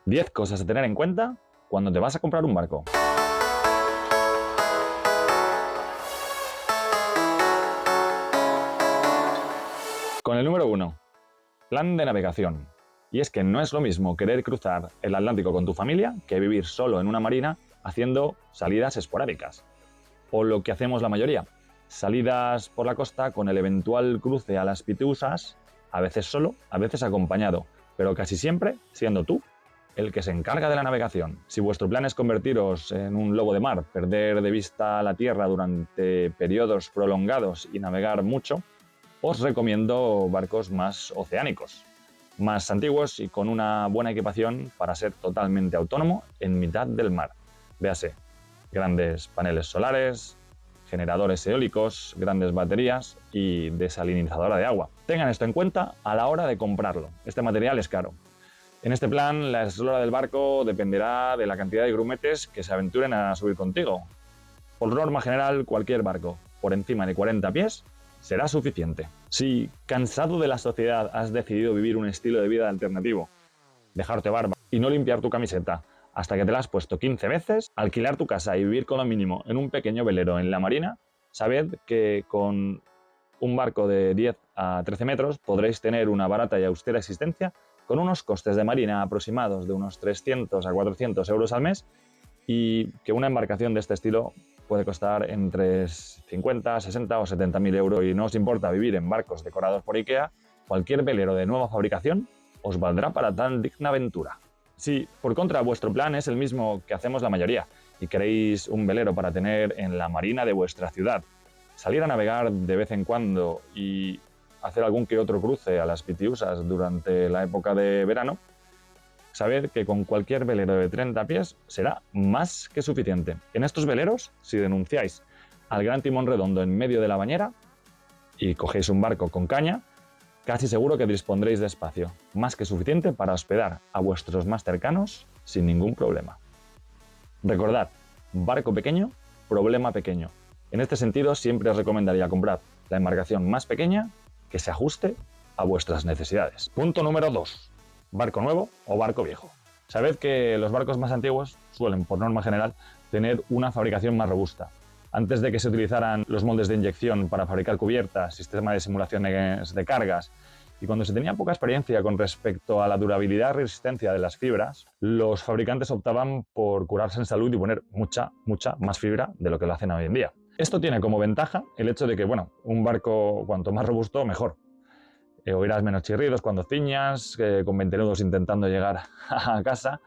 10 cosas a tener en cuenta cuando te vas a comprar un barco. Con el número 1, plan de navegación. Y es que no es lo mismo querer cruzar el Atlántico con tu familia que vivir solo en una marina haciendo salidas esporádicas. O lo que hacemos la mayoría, salidas por la costa con el eventual cruce a las Pitiusas, a veces solo, a veces acompañado, pero casi siempre siendo tú el que se encarga de la navegación. Si vuestro plan es convertiros en un lobo de mar, perder de vista la tierra durante periodos prolongados y navegar mucho, os recomiendo barcos más oceánicos, más antiguos y con una buena equipación para ser totalmente autónomo en mitad del mar. Véase, grandes paneles solares, generadores eólicos, grandes baterías y desalinizadora de agua. Tengan esto en cuenta a la hora de comprarlo. Este material es caro. En este plan, la eslora del barco dependerá de la cantidad de grumetes que se aventuren a subir contigo. Por norma general, cualquier barco por encima de 40 pies será suficiente. Si, cansado de la sociedad, has decidido vivir un estilo de vida alternativo, dejarte barba y no limpiar tu camiseta hasta que te la has puesto 15 veces, alquilar tu casa y vivir con lo mínimo en un pequeño velero en la marina, sabed que con un barco de 10 a 13 metros podréis tener una barata y austera existencia con unos costes de marina aproximados de unos 300 a 400 euros al mes y que una embarcación de este estilo puede costar entre 50, 60 o 70.000 euros y no os importa vivir en barcos decorados por IKEA, cualquier velero de nueva fabricación os valdrá para tan digna aventura. Si, por contra, vuestro plan es el mismo que hacemos la mayoría y queréis un velero para tener en la marina de vuestra ciudad, salir a navegar de vez en cuando y hacer algún que otro cruce a las Pitiusas durante la época de verano, sabed que con cualquier velero de 30 pies será más que suficiente. En estos veleros, si denunciáis al gran timón redondo en medio de la bañera y cogéis un barco con caña, casi seguro que dispondréis de espacio, más que suficiente para hospedar a vuestros más cercanos sin ningún problema. Recordad, barco pequeño, problema pequeño. En este sentido, siempre os recomendaría comprar la embarcación más pequeña que se ajuste a vuestras necesidades. Punto número 2. Barco nuevo o barco viejo. Sabed que los barcos más antiguos suelen, por norma general, tener una fabricación más robusta. Antes de que se utilizaran los moldes de inyección para fabricar cubiertas, sistema de simulaciones de cargas, y cuando se tenía poca experiencia con respecto a la durabilidad y resistencia de las fibras, los fabricantes optaban por curarse en salud y poner mucha más fibra de lo que lo hacen hoy en día. Esto tiene como ventaja el hecho de que, un barco cuanto más robusto, mejor. Oirás menos chirridos cuando ciñas, con 20 nudos intentando llegar a casa.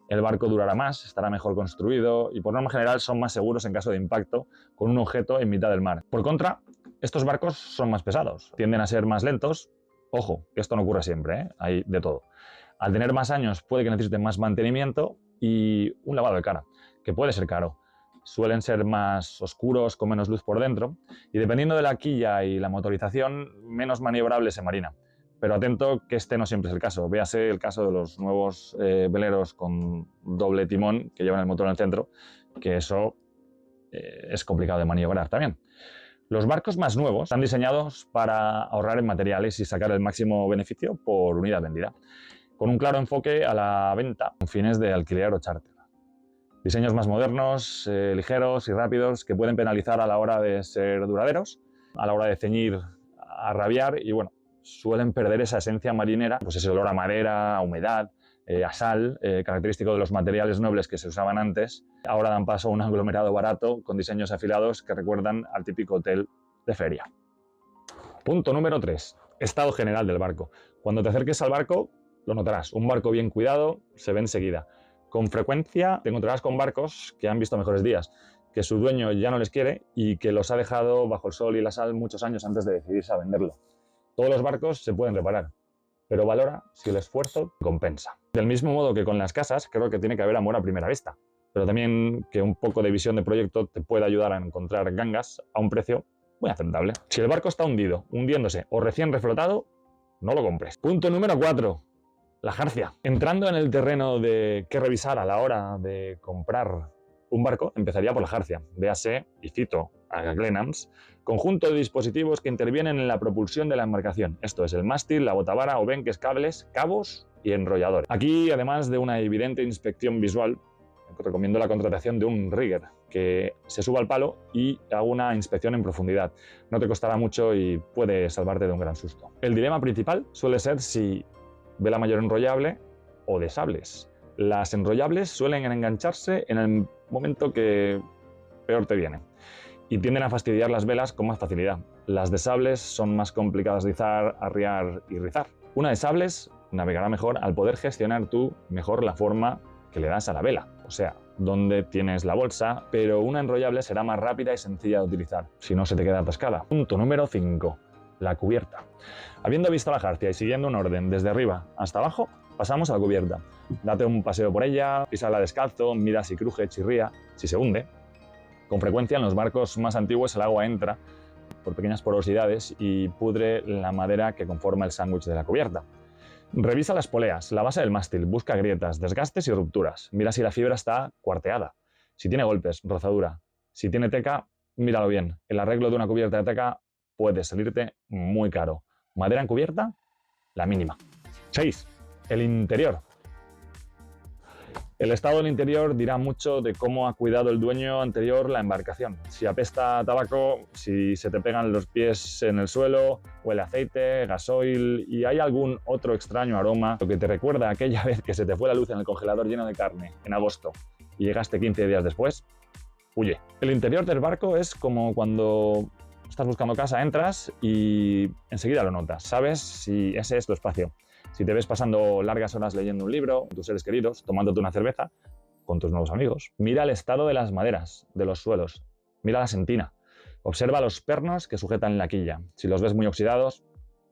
El barco durará más, estará mejor construido y por norma general son más seguros en caso de impacto con un objeto en mitad del mar. Por contra, estos barcos son más pesados, tienden a ser más lentos. Ojo, que esto no ocurre siempre, hay de todo. Al tener más años puede que necesiten más mantenimiento y un lavado de cara, que puede ser caro. Suelen ser más oscuros, con menos luz por dentro y dependiendo de la quilla y la motorización, menos maniobrables en marina. Pero atento que este no siempre es el caso. Véase el caso de los nuevos veleros con doble timón que llevan el motor en el centro, que eso es complicado de maniobrar también. Los barcos más nuevos están diseñados para ahorrar en materiales y sacar el máximo beneficio por unidad vendida, con un claro enfoque a la venta con fines de alquiler o charter. Diseños más modernos, ligeros y rápidos que pueden penalizar a la hora de ser duraderos, a la hora de ceñir a rabiar y suelen perder esa esencia marinera, pues ese olor a madera, a humedad, a sal, característico de los materiales nobles que se usaban antes. Ahora dan paso a un aglomerado barato con diseños afilados que recuerdan al típico hotel de feria. Punto número 3. Estado general del barco. Cuando te acerques al barco, lo notarás. Un barco bien cuidado se ve enseguida. Con frecuencia te encontrarás con barcos que han visto mejores días, que su dueño ya no les quiere y que los ha dejado bajo el sol y la sal muchos años antes de decidirse a venderlo. Todos los barcos se pueden reparar, pero valora si el esfuerzo compensa. Del mismo modo que con las casas, creo que tiene que haber amor a primera vista, pero también que un poco de visión de proyecto te puede ayudar a encontrar gangas a un precio muy aceptable. Si el barco está hundido, hundiéndose o recién reflotado, no lo compres. Punto número 4. La jarcia. Entrando en el terreno de qué revisar a la hora de comprar un barco, empezaría por la jarcia. Véase, y cito a Glenhams, conjunto de dispositivos que intervienen en la propulsión de la embarcación. Esto es el mástil, la botavara, obenques, cables, cabos y enrolladores. Aquí, además de una evidente inspección visual, recomiendo la contratación de un rigger que se suba al palo y haga una inspección en profundidad. No te costará mucho y puede salvarte de un gran susto. El dilema principal suele ser si vela mayor enrollable o de sables. Las enrollables suelen engancharse en el momento que peor te viene y tienden a fastidiar las velas con más facilidad. Las de sables son más complicadas de izar, arriar y rizar. Una de sables navegará mejor al poder gestionar tú mejor la forma que le das a la vela, o sea, dónde tienes la bolsa, pero una enrollable será más rápida y sencilla de utilizar, si no se te queda atascada. Punto número 5. La cubierta. Habiendo visto la jarcia y siguiendo un orden desde arriba hasta abajo, pasamos a la cubierta. Date un paseo por ella, písala descalzo, mira si cruje, chirría, si se hunde. Con frecuencia en los barcos más antiguos el agua entra por pequeñas porosidades y pudre la madera que conforma el sándwich de la cubierta. Revisa las poleas, la base del mástil, busca grietas, desgastes y rupturas. Mira si la fibra está cuarteada, si tiene golpes, rozadura. Si tiene teca, míralo bien. El arreglo de una cubierta de teca puede salirte muy caro. Madera en cubierta, la mínima. 6. El interior. El estado del interior dirá mucho de cómo ha cuidado el dueño anterior la embarcación. Si apesta a tabaco, si se te pegan los pies en el suelo, huele a aceite, gasoil y hay algún otro extraño aroma, lo que te recuerda aquella vez que se te fue la luz en el congelador lleno de carne en agosto y llegaste 15 días después, huye. El interior del barco es como cuando estás buscando casa, entras y enseguida lo notas. Sabes si ese es tu espacio. Si te ves pasando largas horas leyendo un libro, con tus seres queridos, tomándote una cerveza, con tus nuevos amigos. Mira el estado de las maderas, de los suelos. Mira la sentina. Observa los pernos que sujetan la quilla. Si los ves muy oxidados,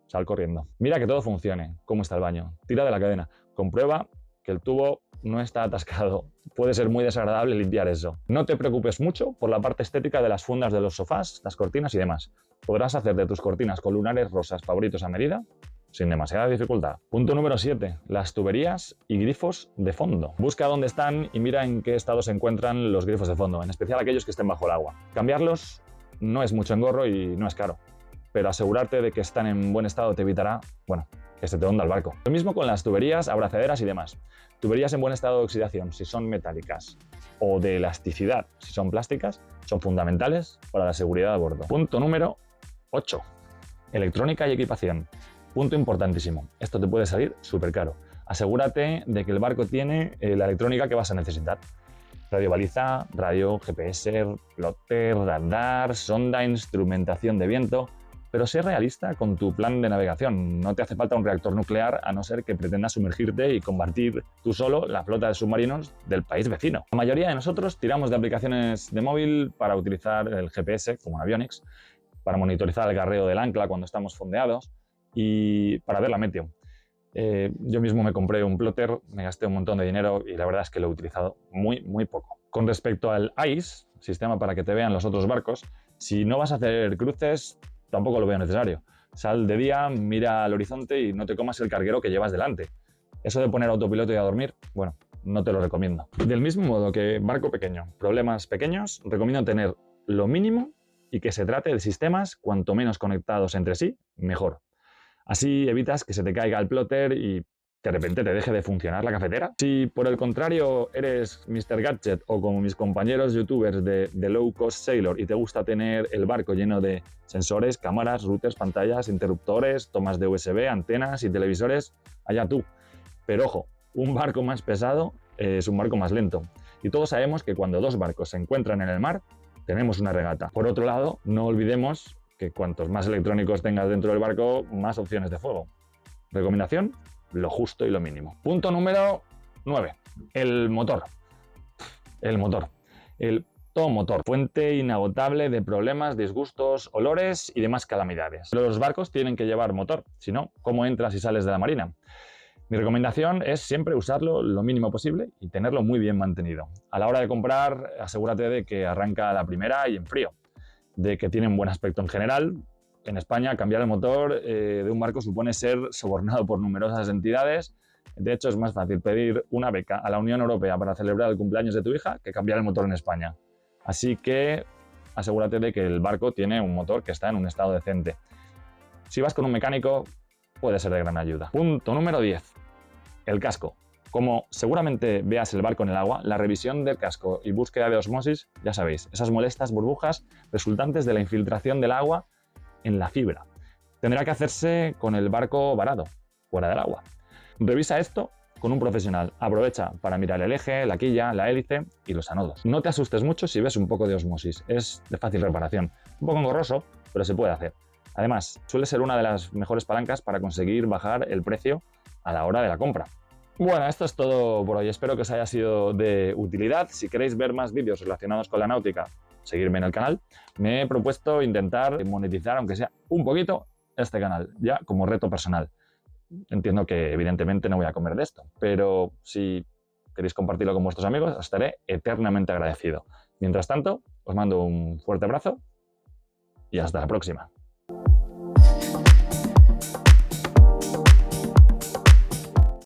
sal corriendo. Mira que todo funcione. ¿Cómo está el baño? Tira de la cadena. Comprueba que el tubo no está atascado. Puede ser muy desagradable limpiar eso. No te preocupes mucho por la parte estética de las fundas de los sofás, las cortinas y demás. Podrás hacer de tus cortinas con lunares rosas favoritos a medida sin demasiada dificultad. Punto número 7. Las tuberías y grifos de fondo. Busca dónde están y mira en qué estado se encuentran los grifos de fondo, en especial aquellos que estén bajo el agua. Cambiarlos no es mucho engorro y no es caro, pero asegurarte de que están en buen estado te evitará, que se te hunda el barco. Lo mismo con las tuberías, abrazaderas y demás. Tuberías en buen estado de oxidación, si son metálicas, o de elasticidad, si son plásticas, son fundamentales para la seguridad a bordo. Punto número 8. Electrónica y equipación. Punto importantísimo. Esto te puede salir súper caro. Asegúrate de que el barco tiene la electrónica que vas a necesitar. Radio baliza, radio, GPS, plotter, radar, sonda, instrumentación de viento. Pero sé realista con tu plan de navegación. No te hace falta un reactor nuclear a no ser que pretendas sumergirte y combatir tú solo la flota de submarinos del país vecino. La mayoría de nosotros tiramos de aplicaciones de móvil para utilizar el GPS, como en Avionics, para monitorizar el garreo del ancla cuando estamos fondeados y para ver la meteo. Yo mismo me compré un plotter, me gasté un montón de dinero y la verdad es que lo he utilizado muy poco. Con respecto al ICE, sistema para que te vean los otros barcos, si no vas a hacer cruces, tampoco lo veo necesario. Sal de día, mira al horizonte y no te comas el carguero que llevas delante. Eso de poner autopiloto y a dormir, no te lo recomiendo. Del mismo modo que barco pequeño, problemas pequeños, recomiendo tener lo mínimo y que se trate de sistemas cuanto menos conectados entre sí, mejor. Así evitas que se te caiga el plotter y de repente te deje de funcionar la cafetera. Si por el contrario eres Mr. Gadget o como mis compañeros youtubers de Low Cost Sailor y te gusta tener el barco lleno de sensores, cámaras, routers, pantallas, interruptores, tomas de USB, antenas y televisores, allá tú. Pero ojo, un barco más pesado es un barco más lento. Y todos sabemos que cuando dos barcos se encuentran en el mar, tenemos una regata. Por otro lado, no olvidemos que cuantos más electrónicos tengas dentro del barco, más opciones de fuego. Recomendación, lo justo y lo mínimo. Punto número 9. El motor. El motor. El motor. Fuente inagotable de problemas, disgustos, olores y demás calamidades. Los barcos tienen que llevar motor, si no, ¿cómo entras y sales de la marina? Mi recomendación es siempre usarlo lo mínimo posible y tenerlo muy bien mantenido. A la hora de comprar, asegúrate de que arranca a la primera y en frío, de que tiene un buen aspecto en general. En España, cambiar el motor de un barco supone ser sobornado por numerosas entidades. De hecho, es más fácil pedir una beca a la Unión Europea para celebrar el cumpleaños de tu hija que cambiar el motor en España. Así que asegúrate de que el barco tiene un motor que está en un estado decente. Si vas con un mecánico, puede ser de gran ayuda. Punto número 10. El casco. Como seguramente veas el barco en el agua, la revisión del casco y búsqueda de osmosis, ya sabéis, esas molestas burbujas resultantes de la infiltración del agua en la fibra. Tendrá que hacerse con el barco varado, fuera del agua. Revisa esto con un profesional. Aprovecha para mirar el eje, la quilla, la hélice y los anodos. No te asustes mucho si ves un poco de osmosis. Es de fácil reparación. Un poco engorroso, pero se puede hacer. Además, suele ser una de las mejores palancas para conseguir bajar el precio a la hora de la compra. Bueno, esto es todo por hoy. Espero que os haya sido de utilidad. Si queréis ver más vídeos relacionados con la náutica, seguirme en el canal. Me he propuesto intentar monetizar, aunque sea un poquito, este canal, ya como reto personal. Entiendo que evidentemente no voy a comer de esto, pero si queréis compartirlo con vuestros amigos, os estaré eternamente agradecido. Mientras tanto, os mando un fuerte abrazo y hasta la próxima.